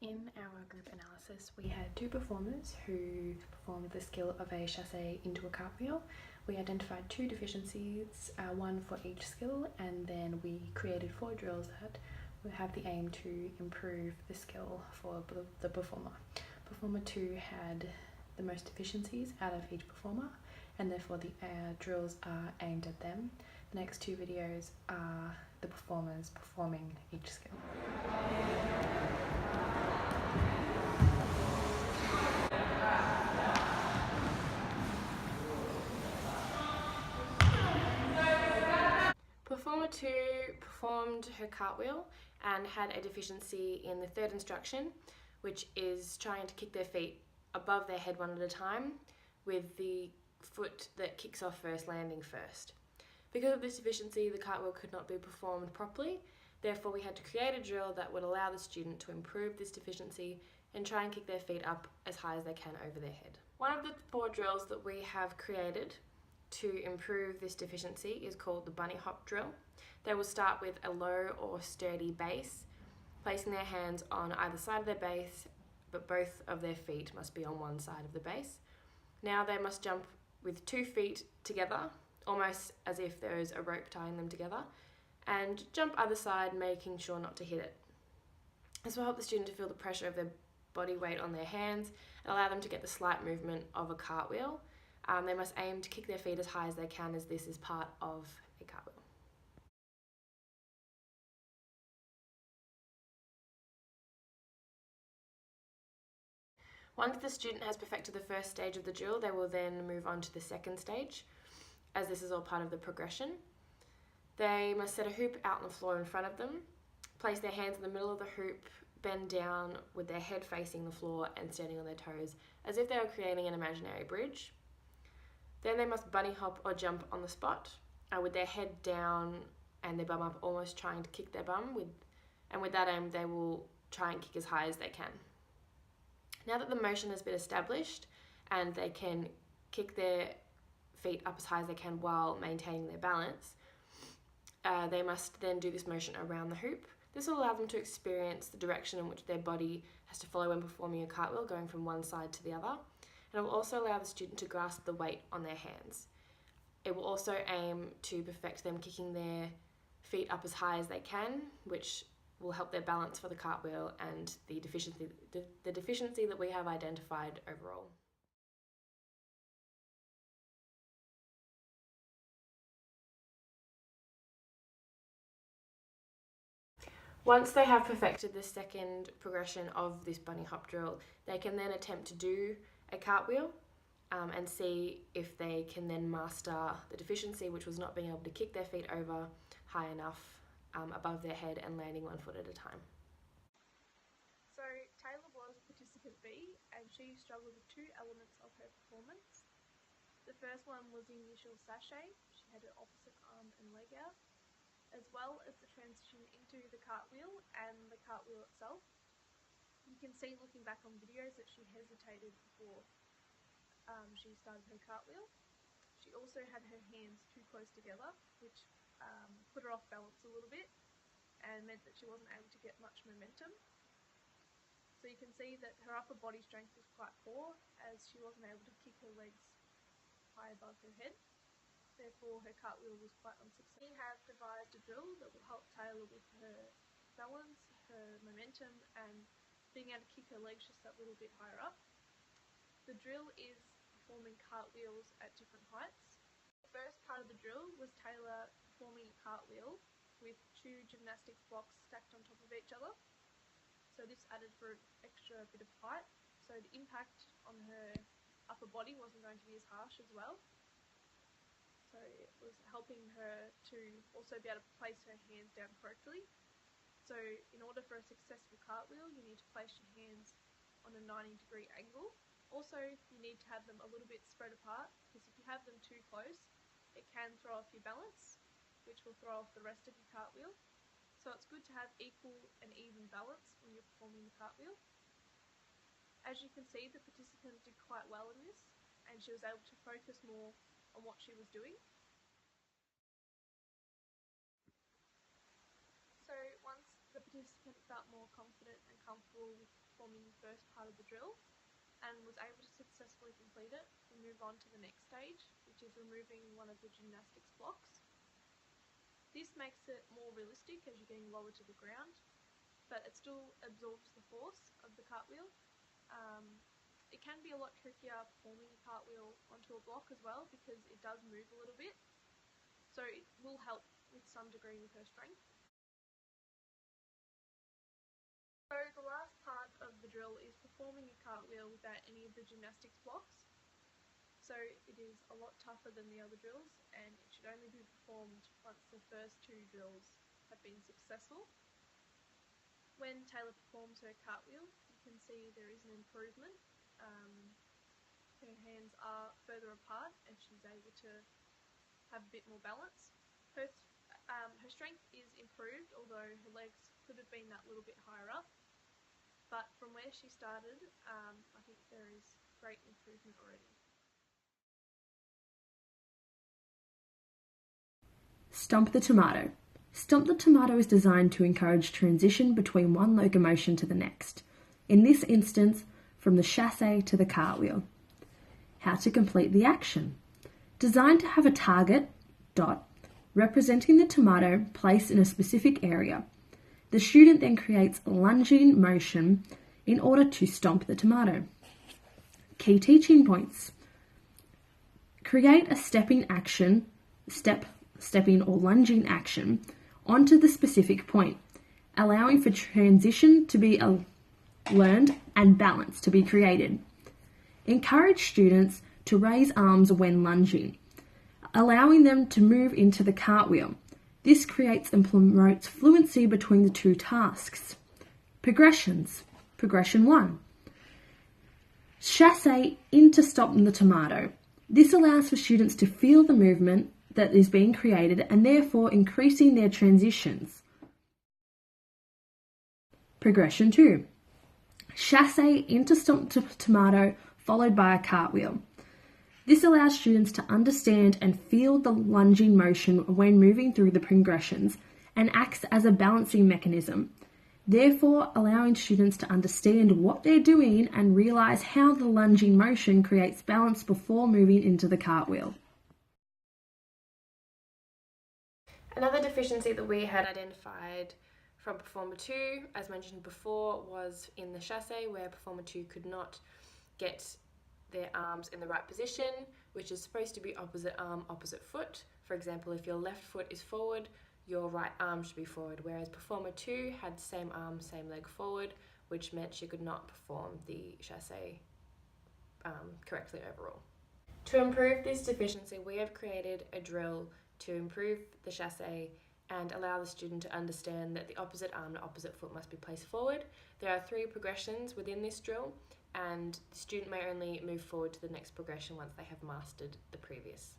In our group analysis, we had two performers who performed the skill of a chassé into a cartwheel. We identified two deficiencies, one for each skill, and then we created 4 drills that would have the aim to improve the skill for the performer. Performer 2 had the most deficiencies out of each performer, and therefore the drills are aimed at them. The next 2 videos are the performers performing each skill. Performer 2 performed her cartwheel and had a deficiency in the 3rd instruction, which is trying to kick their feet above their head one at a time, with the foot that kicks off first landing first. Because of this deficiency, the cartwheel could not be performed properly. Therefore, we had to create a drill that would allow the student to improve this deficiency and try and kick their feet up as high as they can over their head. One of the 4 drills that we have created to improve this deficiency is called the bunny hop drill. They will start with a low or sturdy base, placing their hands on either side of their base, but both of their feet must be on one side of the base. Now they must jump with 2 feet together, almost as if there is a rope tying them together, and jump either side, making sure not to hit it. This will help the student to feel the pressure of their body weight on their hands and allow them to get the slight movement of a cartwheel. They must aim to kick their feet as high as they can, as this is part of a cartwheel. Once the student has perfected the first stage of the drill, they will then move on to the second stage, as this is all part of the progression. They must set a hoop out on the floor in front of them, place their hands in the middle of the hoop, bend down with their head facing the floor and standing on their toes, as if they were creating an imaginary bridge. Then they must bunny hop or jump on the spot, with their head down and their bum up, almost trying to kick their bum, and with that aim they will try and kick as high as they can. Now that the motion has been established and they can kick their feet up as high as they can while maintaining their balance, they must then do this motion around the hoop. This will allow them to experience the direction in which their body has to follow when performing a cartwheel, going from one side to the other. And it will also allow the student to grasp the weight on their hands. It will also aim to perfect them kicking their feet up as high as they can, which will help their balance for the cartwheel and the deficiency that we have identified overall. Once they have perfected the second progression of this bunny hop drill, they can then attempt to do a cartwheel and see if they can then master the deficiency, which was not being able to kick their feet over high enough above their head and landing 1 foot at a time. So Taylor was participant B, and she struggled with 2 elements of her performance. The first one was the initial sachet. She had an opposite arm and leg out, as well as the transition into the cartwheel and the cartwheel itself. You can see, looking back on videos, that she hesitated before she started her cartwheel. She also had her hands too close together, which put her off balance a little bit and meant that she wasn't able to get much momentum. So you can see that her upper body strength was quite poor, as she wasn't able to kick her legs high above her head. Therefore, her cartwheel was quite unsuccessful. We have devised a drill that will help Taylor with her balance, her momentum, and being able to kick her legs just that little bit higher up. The drill is performing cartwheels at different heights. The first part of the drill was Taylor performing a cartwheel with 2 gymnastics blocks stacked on top of each other. So this added for an extra bit of height, so the impact on her upper body wasn't going to be as harsh as well. So it was helping her to also be able to place her hands down correctly. So in order for a successful cartwheel, you need to place your hands on a 90-degree angle. Also, you need to have them a little bit spread apart, because if you have them too close, it can throw off your balance, which will throw off the rest of your cartwheel. So it's good to have equal and even balance when you're performing the cartwheel. As you can see, the participant did quite well in this, and she was able to focus more on what she was doing. So once the participant felt more confident and comfortable with performing the first part of the drill and was able to successfully complete it, we move on to the next stage, which is removing one of the gymnastics blocks. This makes it more realistic as you're getting lower to the ground, but it still absorbs the force of the cartwheel. It can be a lot trickier performing a cartwheel onto a block as well because it does move a little bit, so it will help with some degree with her strength. So the last part of the drill is performing a cartwheel without any of the gymnastics blocks. So it is a lot tougher than the other drills, and it should only be performed once the first two drills have been successful. When Taylor performs her cartwheel, you can see there is an improvement. Her hands are further apart and she's able to have a bit more balance. Her strength is improved, although her legs could have been that little bit higher up. But from where she started, I think there is great improvement already. Stomp the tomato. Stomp the tomato is designed to encourage transition between one locomotion to the next. In this instance, from the chassé to the cartwheel. How to complete the action. Designed to have a target, dot, representing the tomato placed in a specific area. The student then creates a lunging motion in order to stomp the tomato. Key teaching points. Create a stepping or lunging action onto the specific point, allowing for transition to be learned and balance to be created. Encourage students to raise arms when lunging, allowing them to move into the cartwheel. This creates and promotes fluency between the two tasks. Progressions. Progression 1. Chassé into stomp the tomato. This allows for students to feel the movement that is being created and therefore increasing their transitions. Progression 2. Chassé into stomp the tomato followed by a cartwheel. This allows students to understand and feel the lunging motion when moving through the progressions and acts as a balancing mechanism, therefore allowing students to understand what they're doing and realise how the lunging motion creates balance before moving into the cartwheel. Another deficiency that we had identified from Performer 2, as mentioned before, was in the chassé, where Performer 2 could not get their arms in the right position, which is supposed to be opposite arm, opposite foot. For example, if your left foot is forward, your right arm should be forward, whereas Performer 2 had same arm, same leg forward, which meant she could not perform the chassé correctly overall. To improve this deficiency, we have created a drill to improve the chassé and allow the student to understand that the opposite arm and opposite foot must be placed forward. There are 3 progressions within this drill, and the student may only move forward to the next progression once they have mastered the previous.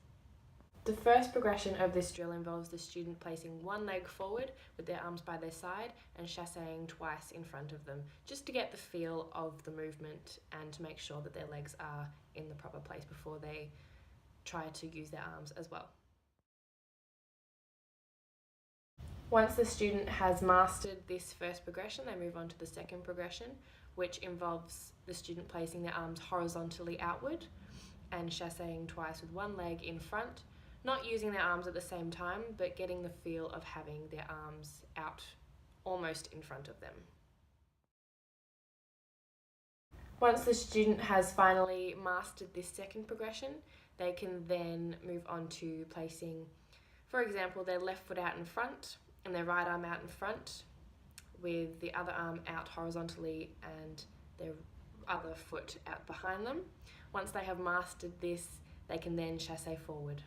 The first progression of this drill involves the student placing one leg forward with their arms by their side and chasséing twice in front of them, just to get the feel of the movement and to make sure that their legs are in the proper place before they try to use their arms as well. Once the student has mastered this first progression, they move on to the second progression, which involves the student placing their arms horizontally outward and chasséing twice with one leg in front, not using their arms at the same time, but getting the feel of having their arms out almost in front of them. Once the student has finally mastered this second progression, they can then move on to placing, for example, their left foot out in front and their right arm out in front, with the other arm out horizontally and their other foot out behind them. Once they have mastered this, they can then chassé forward.